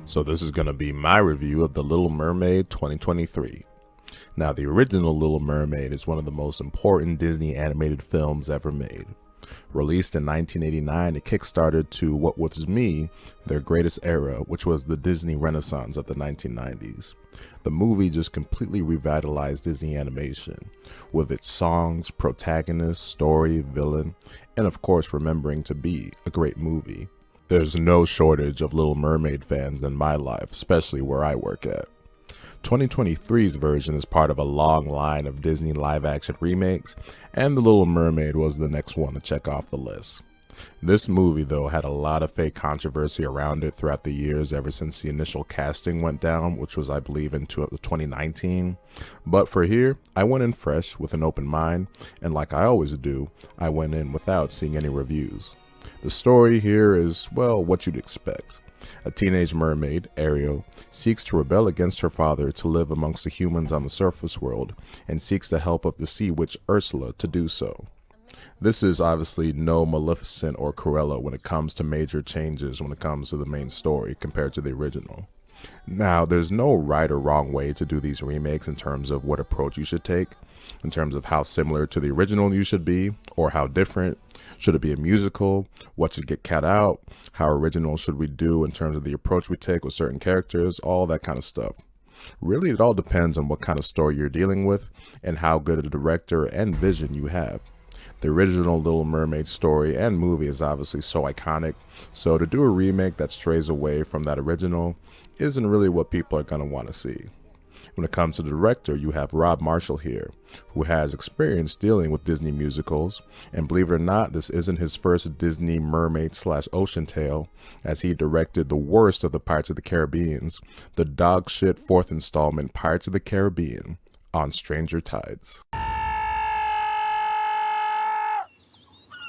So this is going to be my review of The Little Mermaid 2023. Now, the original Little Mermaid is one of the most important Disney animated films ever made. Released in 1989, it kickstarted to what was to me their greatest era, which was the Disney Renaissance of the 1990s. The movie just completely revitalized Disney animation, with its songs, protagonist, story, villain, and of course remembering to be a great movie. There's no shortage of Little Mermaid fans in my life, especially where I work at. 2023's version is part of a long line of Disney live-action remakes, and The Little Mermaid was the next one to check off the list. This movie, though, had a lot of fake controversy around it throughout the years ever since the initial casting went down, which was, I believe, in 2019. But for here, I went in fresh with an open mind, and like I always do, I went in without seeing any reviews. The story here is, well, what you'd expect. A teenage mermaid, Ariel, seeks to rebel against her father to live amongst the humans on the surface world, and seeks the help of the sea witch Ursula to do so. This is obviously no Maleficent or Cruella when it comes to major changes when it comes to the main story compared to the original. Now, there's no right or wrong way to do these remakes in terms of what approach you should take, in terms of how similar to the original you should be, or how different. Should it be a musical? What should get cut out? How original should we do in terms of the approach we take with certain characters? All that kind of stuff. Really, it all depends on what kind of story you're dealing with and how good a director and vision you have. The original Little Mermaid story and movie is obviously so iconic, so to do a remake that strays away from that original isn't really what people are going to want to see. When it comes to the director, you have Rob Marshall here, who has experience dealing with Disney musicals, and believe it or not, this isn't his first Disney mermaid/ocean tale, as he directed the worst of the Pirates of the Caribbeans, the dog shit fourth installment Pirates of the Caribbean, on Stranger Tides.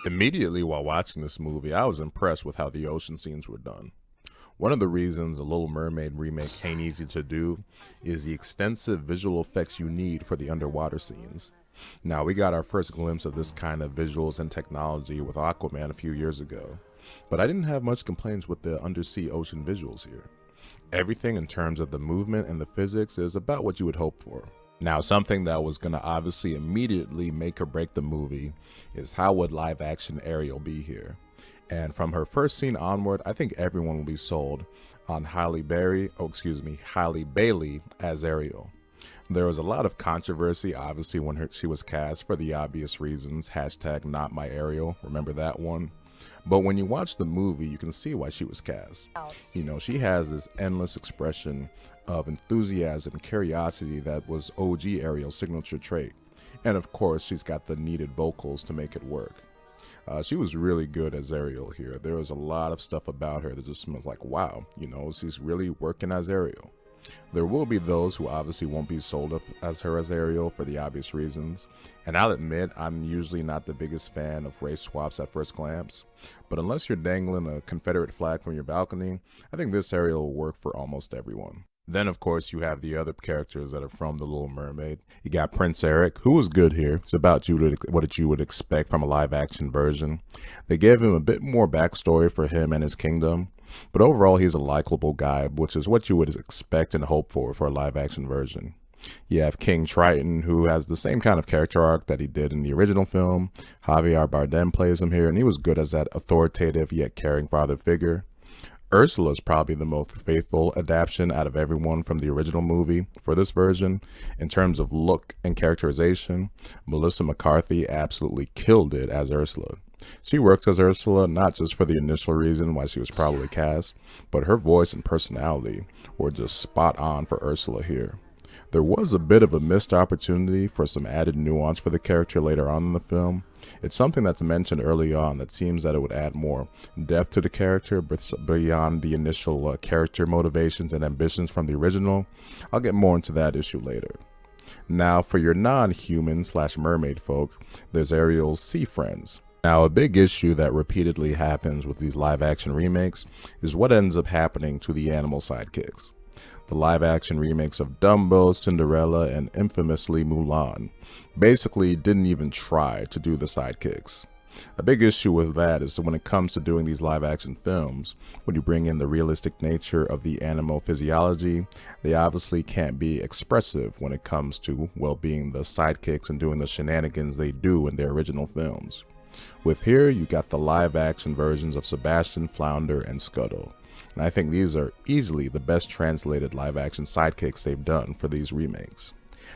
Immediately while watching this movie, I was impressed with how the ocean scenes were done. One of the reasons a Little Mermaid remake ain't easy to do is the extensive visual effects you need for the underwater scenes. Now, we got our first glimpse of this kind of visuals and technology with Aquaman a few years ago, but I didn't have much complaints with the undersea ocean visuals here. Everything in terms of the movement and the physics is about what you would hope for. Now, something that was going to obviously immediately make or break the movie is how would live action Ariel be here? And from her first scene onward, I think everyone will be sold on Halle Bailey as Ariel. There was a lot of controversy, obviously, when she was cast for the obvious reasons. Hashtag not my Ariel. Remember that one? But when you watch the movie, you can see why she was cast. You know, she has this endless expression of enthusiasm and curiosity that was OG Ariel's signature trait. And of course, she's got the needed vocals to make it work. She was really good as Ariel here. There was a lot of stuff about her that just smells like, wow, you know, she's really working as Ariel. There will be those who obviously won't be sold as Ariel for the obvious reasons. And I'll admit, I'm usually not the biggest fan of race swaps at first glance. But unless you're dangling a Confederate flag from your balcony, I think this Ariel will work for almost everyone. Then, of course, you have the other characters that are from The Little Mermaid. You got Prince Eric, who was good here. It's about what you would expect from a live-action version. They gave him a bit more backstory for him and his kingdom. But overall, he's a likable guy, which is what you would expect and hope for a live-action version. You have King Triton, who has the same kind of character arc that he did in the original film. Javier Bardem plays him here, and he was good as that authoritative yet caring father figure. Ursula is probably the most faithful adaptation out of everyone from the original movie for this version. In terms of look and characterization, Melissa McCarthy absolutely killed it as Ursula. She works as Ursula not just for the initial reason why she was probably cast, but her voice and personality were just spot on for Ursula here. There was a bit of a missed opportunity for some added nuance for the character later on in the film. It's something that's mentioned early on that seems that it would add more depth to the character, but beyond the initial character motivations and ambitions from the original. I'll get more into that issue later. Now, for your non-human/mermaid folk, there's Ariel's sea friends. Now, a big issue that repeatedly happens with these live-action remakes is what ends up happening to the animal sidekicks. The live-action remakes of Dumbo, Cinderella, and infamously Mulan basically didn't even try to do the sidekicks. A big issue with that is that when it comes to doing these live action films, when you bring in the realistic nature of the animal physiology, they obviously can't be expressive when it comes to, well, being the sidekicks and doing the shenanigans they do in their original films. With here, you got the live action versions of Sebastian, Flounder, and Scuttle. And I think these are easily the best translated live action sidekicks they've done for these remakes.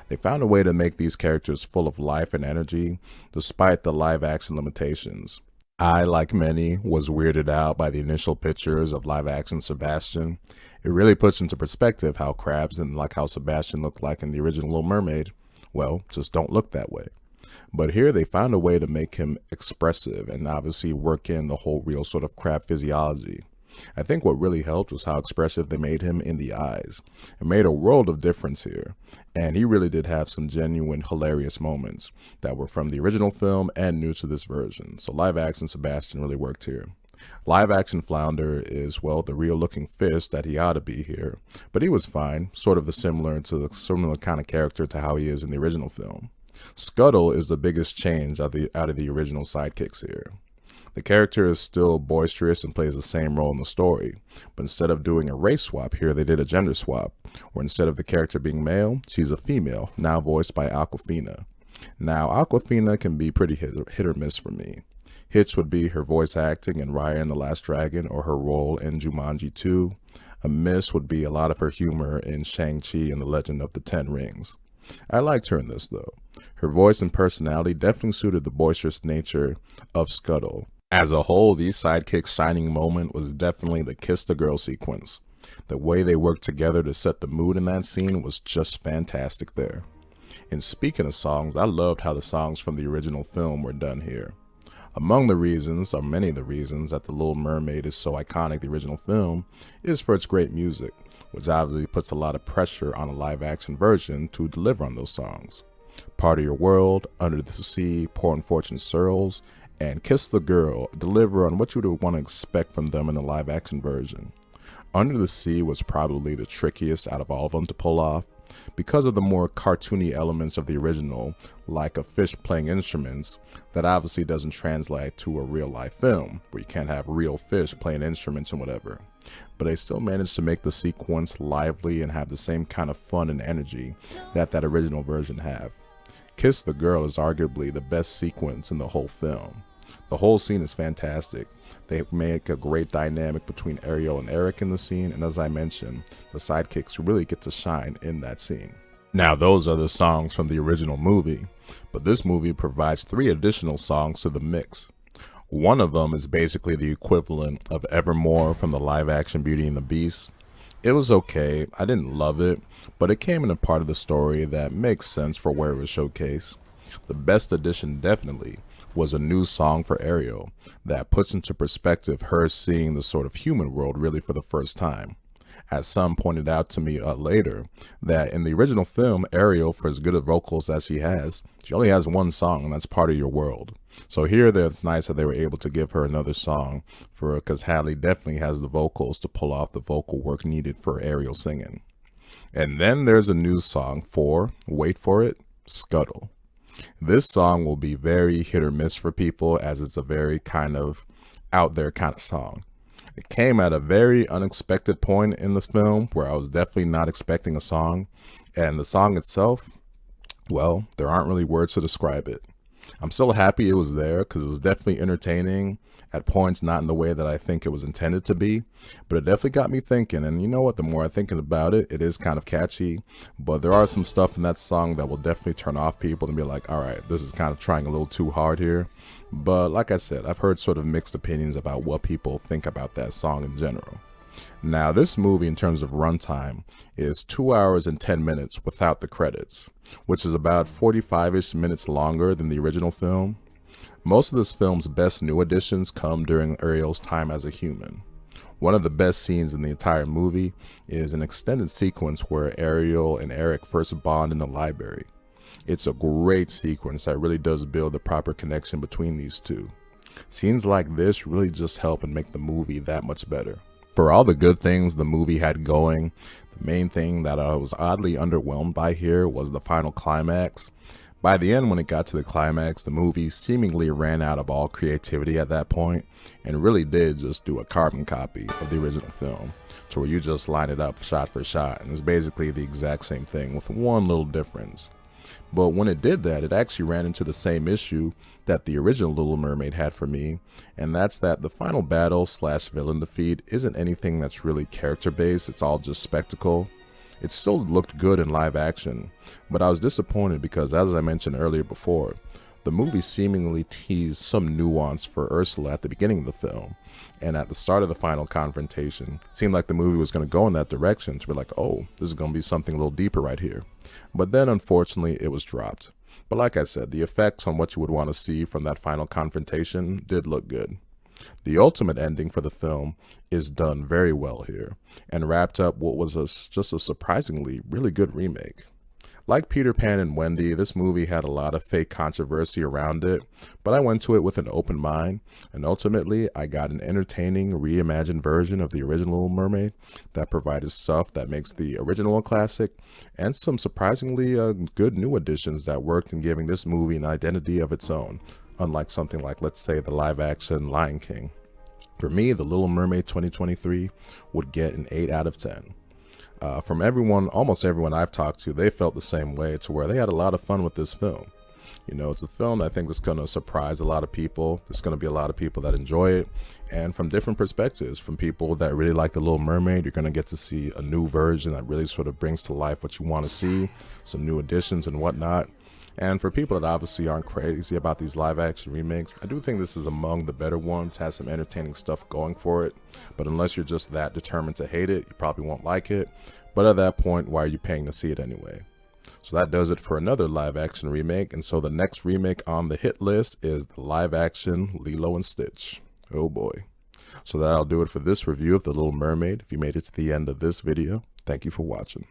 They found a way to make these characters full of life and energy, despite the live action limitations. I, like many, was weirded out by the initial pictures of live action Sebastian. It really puts into perspective how crabs and like how Sebastian looked like in the original Little Mermaid, well, just don't look that way. But here they found a way to make him expressive and obviously work in the whole real sort of crab physiology. I think what really helped was how expressive they made him in the eyes. It made a world of difference here, and he really did have some genuine hilarious moments that were from the original film and new to this version, so live action Sebastian really worked here. Live action Flounder is, well, the real looking fish that he ought to be here, but he was fine, sort of similar kind of character to how he is in the original film. Scuttle is the biggest change out of the original sidekicks here. The character is still boisterous and plays the same role in the story, but instead of doing a race swap here, they did a gender swap, where instead of the character being male, she's a female, now voiced by Awkwafina. Now, Awkwafina can be pretty hit or miss for me. Hits would be her voice acting in Raya and the Last Dragon or her role in Jumanji 2. A miss would be a lot of her humor in Shang-Chi and the Legend of the Ten Rings. I liked her in this though. Her voice and personality definitely suited the boisterous nature of Scuttle. As a whole, these sidekicks' shining moment was definitely the Kiss the Girl sequence. The way they worked together to set the mood in that scene was just fantastic there. And speaking of songs, I loved how the songs from the original film were done here. Among the reasons, or many of the reasons, that The Little Mermaid is so iconic, the original film, is for its great music, which obviously puts a lot of pressure on a live-action version to deliver on those songs. Part of Your World, Under the Sea, Poor Unfortunate Souls, and Kiss the Girl deliver on what you would want to expect from them in the live-action version. Under the Sea was probably the trickiest out of all of them to pull off, because of the more cartoony elements of the original, like a fish playing instruments, that obviously doesn't translate to a real-life film, where you can't have real fish playing instruments and whatever. But they still managed to make the sequence lively and have the same kind of fun and energy that original version have. Kiss the Girl is arguably the best sequence in the whole film. The whole scene is fantastic. They make a great dynamic between Ariel and Eric in the scene, and as I mentioned, the sidekicks really get to shine in that scene. Now, those are the songs from the original movie, but this movie provides 3 additional songs to the mix. One of them is basically the equivalent of Evermore from the live-action Beauty and the Beast. It was okay, I didn't love it, but it came in a part of the story that makes sense for where it was showcased. The best addition definitely was a new song for Ariel that puts into perspective her seeing the sort of human world really for the first time. As some pointed out to me later, that in the original film, Ariel, for as good of vocals as she only has one song, and that's Part of Your World. So here, it's nice that they were able to give her another song because Hadley definitely has the vocals to pull off the vocal work needed for Ariel singing. And then there's a new song for, wait for it, Scuttle. This song will be very hit or miss for people, as it's a very kind of out there kind of song. It came at a very unexpected point in this film where I was definitely not expecting a song, and the song itself, well, there aren't really words to describe it. I'm still happy it was there because it was definitely entertaining at points, not in the way that I think it was intended to be, but it definitely got me thinking. And you know what, the more I'm thinking about it, it is kind of catchy, but there are some stuff in that song that will definitely turn off people and be like, all right, this is kind of trying a little too hard here. But like I said, I've heard sort of mixed opinions about what people think about that song in general. Now, this movie, in terms of runtime, is 2 hours and 10 minutes without the credits, which is about 45-ish minutes longer than the original film. Most of this film's best new additions come during Ariel's time as a human. One of the best scenes in the entire movie is an extended sequence where Ariel and Eric first bond in the library. It's a great sequence that really does build the proper connection between these two. Scenes like this really just help and make the movie that much better. For all the good things the movie had going, the main thing that I was oddly underwhelmed by here was the final climax. By the end, when it got to the climax, the movie seemingly ran out of all creativity at that point and really did just do a carbon copy of the original film, to where you just line it up shot for shot, and it's basically the exact same thing with one little difference. But when it did that, it actually ran into the same issue that the original Little Mermaid had for me, and that's that the final battle / villain defeat isn't anything that's really character based, it's all just spectacle. It still looked good in live action, but I was disappointed because, as I mentioned earlier before, the movie seemingly teased some nuance for Ursula at the beginning of the film, and at the start of the final confrontation, it seemed like the movie was going to go in that direction, to be like, oh, this is going to be something a little deeper right here. But then, unfortunately, it was dropped. But like I said, the effects on what you would want to see from that final confrontation did look good. The ultimate ending for the film is done very well here, and wrapped up what was just a surprisingly really good remake. Like Peter Pan and Wendy, this movie had a lot of fake controversy around it, but I went to it with an open mind, and ultimately I got an entertaining, reimagined version of the original Little Mermaid that provided stuff that makes the original a classic, and some surprisingly good new additions that worked in giving this movie an identity of its own, unlike something like, let's say, the live-action Lion King. For me, The Little Mermaid 2023 would get an 8 out of 10. From almost everyone I've talked to, they felt the same way, to where they had a lot of fun with this film. You know, it's a film I think that's going to surprise a lot of people. There's going to be a lot of people that enjoy it, and from different perspectives. From people that really like The Little Mermaid, you're going to get to see a new version that really sort of brings to life what you want to see, some new additions and whatnot. And for people that obviously aren't crazy about these live action remakes, I do think this is among the better ones, has some entertaining stuff going for it. But unless you're just that determined to hate it, you probably won't like it. But at that point, why are you paying to see it anyway? So that does it for another live action remake. And so the next remake on the hit list is the live action Lilo and Stitch. Oh boy. So that'll do it for this review of The Little Mermaid. If you made it to the end of this video, thank you for watching.